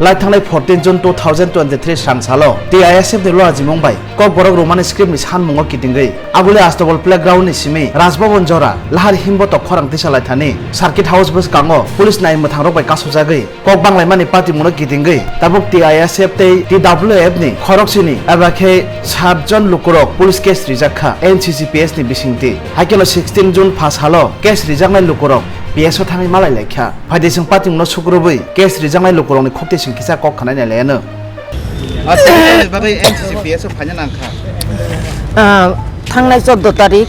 लाइथांनाय 14 जुन 2023 सानसालो TISF नि लोहा जिमंबाय Kokborok Roman स्क्रिप्टनि सानमुङाव गिदिंगै आगुले आस्तबल प्लेग्राउन्डनि Simi Raj Bhavan जरा लाहार हिमबत खरांथि सालायथानि सार्किट हाउस बस कांगो पुलिस नाय मोथांरक बाय कासुजागै कक बांलायमानि पार्टी मुनो गिदिंगै ताबुक TISF ते TWF नि खरकसिनि एबाखे 7 जन लुकुरक पुलिस केस रिजाक्खा NCCPS नि बिसिंति हाइकेलो 16 जुन फास हालो केस रिजाकनाय लुकुरक PSO थाङै मालाय लेखा फायदेसिं पार्टी मुनो सुग्रुबै केस रिजाकनाय लुकुरकनि खुक्ति सिंखिसा कक खानाय नायलायानो बागै NCCPS फायना नांखा थांनाय 14 तारिख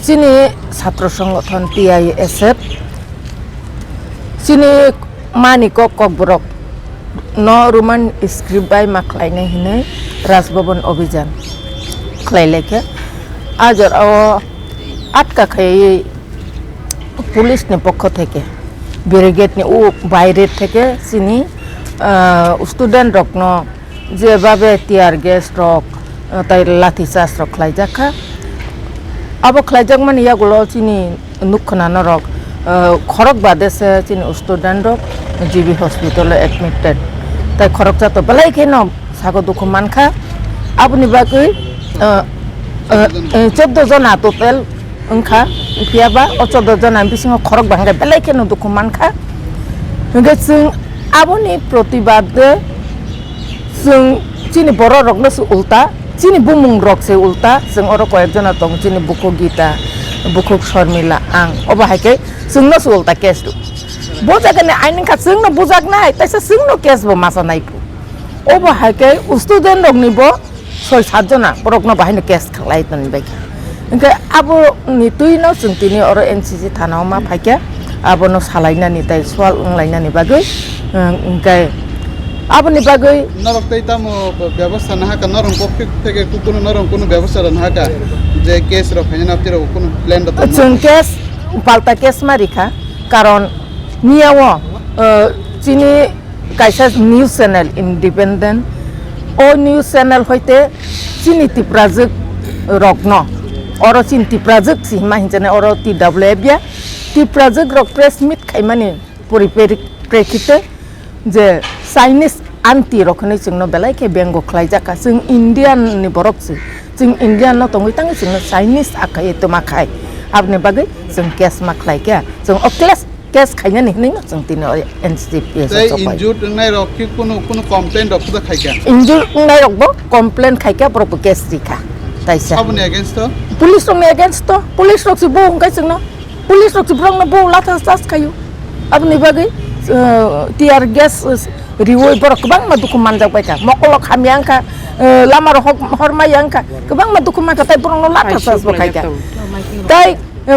चिनी छात्र संगठन TISF चिनी मानिक ककबरक न रोमान स्क्रिप्ट बाय माखलायनाय हिनै राजभवन अभियान खलायलेखे आजर आटकाखायै पुलिसनि पक्ष থেকে ব্যারিকেডनि বাইরে থেকে চিনি স্টুডেন্ট রকন যেভাবে টিয়ার গ্যাস রক তাই লাঠি চার্জ রক খাইজাখা আবো খাইজাক মানে ইয়াগুলো চিনি নুখনানো রক খরক বাদেছে চিনি স্টুডেন্ট রক জিবি হসপিটালে এডমিটেড তাই খরক যাতো বেলাই কেন সাগো দুঃখ মানখা আপনি বাকি 14 জন টোটাল ओंखा इपियाबा 14 जन बिसिङाव खरक बांगा बेलायखेनो दुखु मानखा ओंगे जों आबोनि प्रतिबाद जों चिनि बर' रकनोसो उल्टा चिनि बुमुं रकसे उल्टा जों अर कयेकजना दं चिनि बुकु गीता बुकु शर्मिला आं अबाहायके जोंनोसो उल्टा केस बुजागने आइनखा जोंनो बुजागनाय ताइसा जोंनो केसबो मासा नायखो अबाहायके स्टुडेन्ट रकनिबो 6-7 जना बरकनो बाहायनो केस खालायतन बायखा ओंखाय आबो नितुइनो जोंतिनि अर NCC थानाव मा फायके आबोनो सालायनानि ताइ सवाल उंलायनानि बागै ओंखाय आबोनि बागै नरकतै तामो व्यवस्था नाहाका नरम पक्ष থেকে কোনো नरम কোনো ব্যবস্থা নাহাকা যে কেস র ফাইনাপতির কোনো প্ল্যান দত जों केस पाल्टा केस मारिखा कारण नियाव चिनि कायसा निउज चैनल इंडिपेंडेंट ओ निउज चैनल होइते चिनि तिप्राजक रकन और चिंती प्राजक सीमा हिंचने और TWF या ती प्राजक रक प्रेस मीट खाइमाने परिप्रेक्षिते जे चाइनीज आंटी रखने जोंनो बेलायखे बेंगो खलायजाखा जों इंडियान नि बरकसो जों इंडियान न तंगै तांगै जोंनो चाइनीज आखाय तो माखाय आपने बागै जों केस माखलायखा जों केस खायनानै हिनै जों तिनो NCCPS जाय इनजुर्ड नाय रखि कोनो कमप्लेन रखदा खायका इनजुर्ड नाय रखबो कमप्लेन खायका प्रपर केस दिखा ताइसा सबने अगेंस्ट पुलिस रंने अगेंस्ट पुलिस रक्सि बो हंगाय जोंनो पुलिस रक्सि ब्रंनो बो लाथा सास खायो आबनि बागै टियार ग्यास रिवय बर गोबां मा दुखु मानजाबाय था मकल खामियांखा लामार हरमायांखा गोबां मा दुखु मानखा ताइ ब्रंनो लाथा सास बखायका ताइ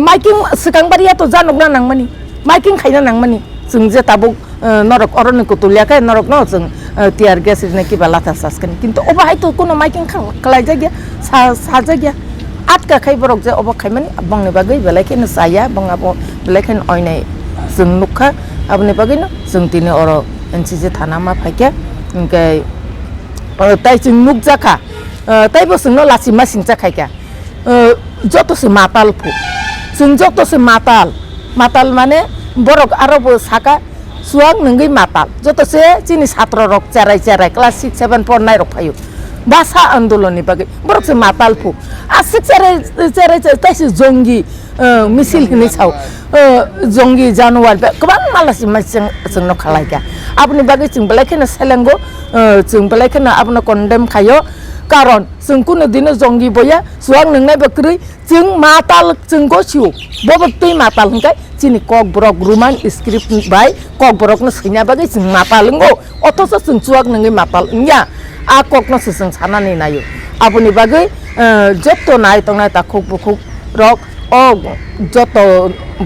माइकिं सिगांबारिया तो जानोगना नांमानि माइकिं खायना नांमानि जों जे ताबुक नरक अरनि कुतुलियाखै नरक न जों टियार ग्यास रिने किबा लाथा सासकन किन्तु अबाहाय तो कोनो माइकिं खालायजा गया साजा गया आटका खाय बरक जे अबा खायमानि बंनि बागै बेलायखेनो साया बंगाबो बेलायखेनो अयनाय जों नुखा आबनि बागैनो जों तिनि अर NCC थाना मा फायके ओंखाय ताइ जों नुक जाखा ताइबो जोंनो लासि मा सिंचा खायका जतसे माताल फु जों जतसे माताल माने बरक आरोबो साका सुवां नंगै माताल जतसे चिनि छात्र रक चाराय क्लास 6 7 पढ़नाय रक फायो भाषा आंदोलननि बागै बरक से माताल फु आसिक चाराय ताइसे जंगि मिसिल हिनै साव जंगि जानवार गोबां मालासि मासिं जोंनो खालायगा आपनि बागै जों बेलायखेनो सेलेंगो जों बेलायखेनो आपनो कन्डेम खायो कारण जों कुनो दिनो जंगि बया सुवां नंनाय बक्रै जों माताल जों गसिउ बबतै माताल हंखाय चिनि ककबरक रोमान स्क्रिप्ट बाय ककबरकनो सैना बागै जों मातालंगो अथस जों सुवां नंगै माताल इया आ ककनो जों सानानै नायो आपनि बागै जत्तो नाय तंनाय ताखुक बुखुक रक ओ जत्तो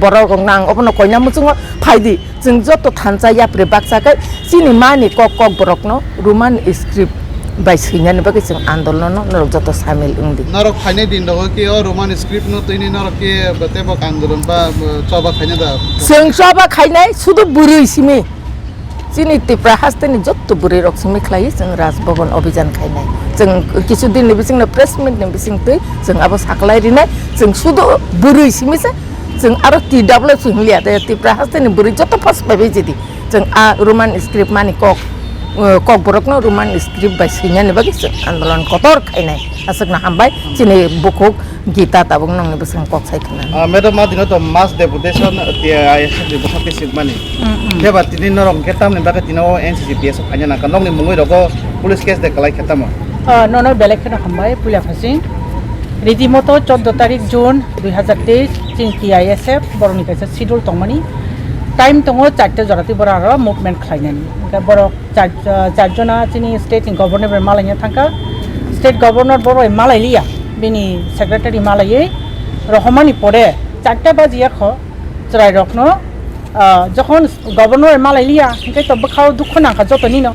बरक नां अपनो कयना मुजुङ फाइदि जों जत्तो थानजाया प्रे बाक्साकै चिनि मानि ककबरकनो रोमान स्क्रिप्ट बाय सैनानै बागै जों आन्दोलन नरक जत्तो सामिल उंदि नरक फाइने दिन दहो कि रोमान स्क्रिप्ट न तैनि नरक के बतेबक आन्दोलन बा चबा खायना दा जों चबा खायनाय सुदु बुरै सिमे चिनि तिप्रा हास्तेनि जत्तो बुरै रक सिमे खालायो जों राजभवन अभियान खायनाय जों किछु दिन बिसिंनो प्रेस मिट नि बिसिंतै जों आबो साखलायरिनाय जों सुदु बुरै सिमेसे जों आरो TWF हिंलिया दे तिप्रा हास्तेनि बुरै जत्तो फास बाय जेदि जों रोमान स्क्रिप्ट माने kokborokno roman script by sinya ne bagi andolan kotor khainai asakna hambai chini bukuk gita tabung nang ne besang kok sai khana madam madino to mass deputation TISF de bosati sigmani keba tinin norong ketam ne baga tino NCCPS khanya na kanong ne mungoi rogo police case de kalai khetamo no belek khana hambai pulia phasing রীতিমতো 14 তারিখ June 2023 চিন TISF বরনি কাছে schedule তংমানি time তङ 4টা জরাতি বড় আর movement খাইনানি বড় চারজনা চিনি state governor মালাইয়া থাকা state governor বড় মালাইলিয়া বিনি সেক্রেটারি মালাইয়ে রহমানি পরে 4টা বাজিয়া খ চরাই রকনো যখন গভর্নর মালাইলিয়া হাই তব খাও দুঃখ নাখা যতনি ন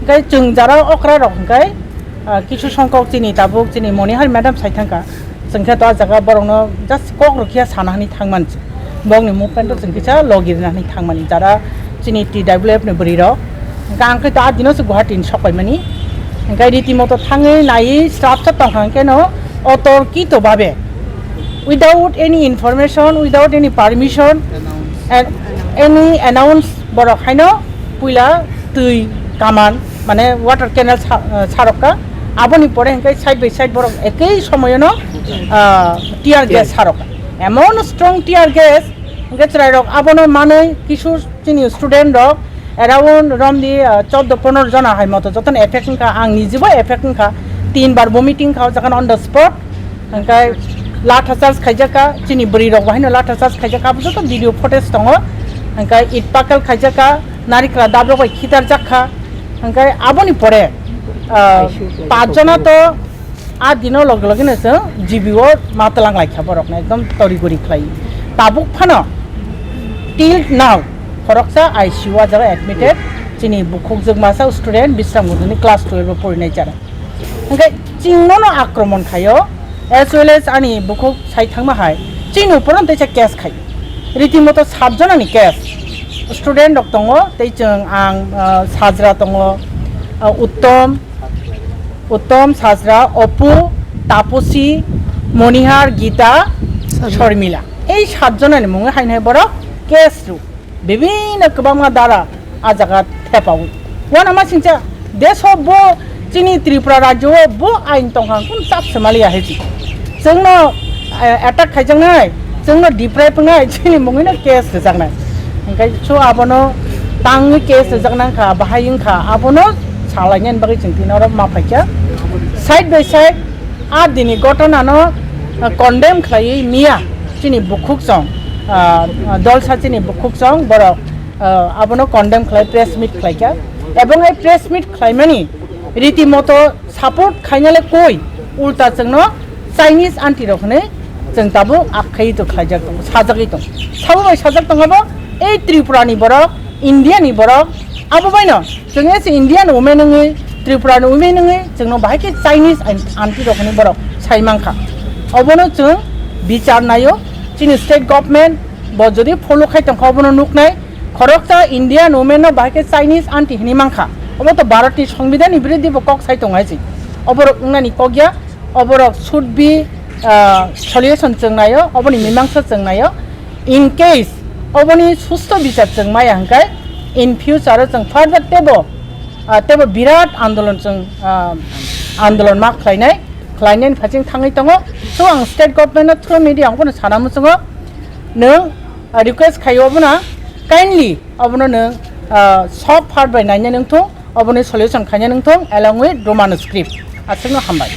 হাই जों যারা অকরা রক হাই কিছু সংখ্যক চিনি তাবুক চিনি মনিহার ম্যাডাম সাই থাকা जोंखा तो जागा बरंनो जास्ट कक रखिया सानानि थांमानसि बंनि मुभमेन्ट जों किसा लगिरनानि थांमानि जारा चिनि TWF ने बरिर गांखै ता दिनोस गुवाहाटी सकायमानि गाय रीतिमतो थाङै नायै स्टाफ सा तंखांकेनो अतर्कित भाबे without any information without any permission and any announce बरक हायनो पुइला तै कामान माने वाटर केनेल सारका आबोनि परे हाय साइड बाय साइड बरक एकै समयनो টিয়ার গ্যাস সারকা এমন স্ট্রং টিয়ার গ্যাস গেছরাই রক আবনো মানে কিছু চিনি স্টুডেন্ট রক অ্যারাউন্ড রমদি 14-15 জন হাই মতো যতন এফেক্ট কা আং নিজেবো এফেক্ট কা 3 বার ভমিটিং খাও যখন অন দ্য স্পট হাই লাঠা চার্জ খাইজাকা চিনি বরি রক বাহিনো লাঠা চার্জ খাইজাকা বুঝতো ভিডিও ফুটেজ দङ হাই ইট পাকাল খাইজাকা নারিকলা দাবরক খিতার জাখা হাই আবনি পরে 5 জনা তো आ दिनो लग लगेनो जों जिबिओ मातलां लाइखा बरकना एकदम तरिगुरि खलाय ताबुक फानो टिल नाउ खरकसा ICU आ जरा एडमिटेड चिनि बुखुक जगमासा स्टुडेन्ट बिस्राम गुदुनि क्लास 12 पढिनाय जारा ओंखाय चिंनो आक्रमण खायो एज वेल एज आनि बुखुक साइ थांमा हाय चिनु परन तैसा केस खाय रीतिमतो 7 जनानि केस स्टुडेन्ट दक दङ तै जों आं साजरा दङ उत्तम साजरा अपू तापसी मनिहार गीता शर्मिला এই 7 জনের মুঙে হাইনাই বড় কেস রু বিভিন্ন কবামা দ্বারা আজাগাত থেপাউ ওয়ান আমা সিংচা দেশ ব চিনি ত্রিপুরা রাজ্য ব আইন তংহাং কোন চাপ সমালিয়া হেজি जोंनो अटैक खाइजांनाय जोंनो डिप्राइभ नाय चिनि मुङैनो केस जांनाय ओंखाय स आबनो तांनि केस जांनांखा बाहायिंखा आबनो सालायनायनि बागै जों दिनाव माफाइखा साइड बाय साइड आ दिनै घटनानो कन्डेम खालायै मिया चिनि बुखुक जं दलसा चिनि बुखुक जं बर आबनो कन्डेम खालाय प्रेस मिट खालायखा एबं ए प्रेस मिट खालायमानि रीतिमतो सापर्ट खायनाले कय उल्टा जोंनो चाइनिज आन्टी रखने जों दाबो आखाइ तो खायजाक दं साजागै दं साबोबाय साजाक दङबो ए त्रिपुरानि बरक इन्डियानि बरक आबोबायनो जों एस इन्डियान वुमेन नङै त्रिपुरानि वुमेन नङै जोंनो बाहायके चाइनिज आन्टी रखने बरक साइमांखा अबनो जों बिचार नायो चिनि स्टेट गभर्नमेन्ट ब जदि फलो खायतंखा अबनो नुकनाय खरकसा इन्डियान वुमेन न बाहायके चाइनिज आन्टी हिनिमांखा अब तो भारतनि संविधाननि बिरुद्धे कक साइतंगायसि अबरक उंनानि कगिया अबरक शुड बी सलिउशन जोंनायो अबनि मीमांसा जोंनायो इन केस अबनि सुस्थ बिचार जों माया हंकाय इन फ्यूचर जों फार्दर तेबो बिराट आन्दोलन जों आन्दोलन मा खालायनायनि फारसे थाङै दङ स आं स्टेट गभर्नमेन्ट थ्रु मिडिया आंखौनो सानामो जोङो नों रिक्वेस्ट खायोबोना काइन्डलि अबनो नों सब पार्ट बाय नायनो नोंथ' अबनि सलिउशन खायनो नोंथ' एलंग विथ रोमान स्क्रिप्ट आसोंनो हामबाय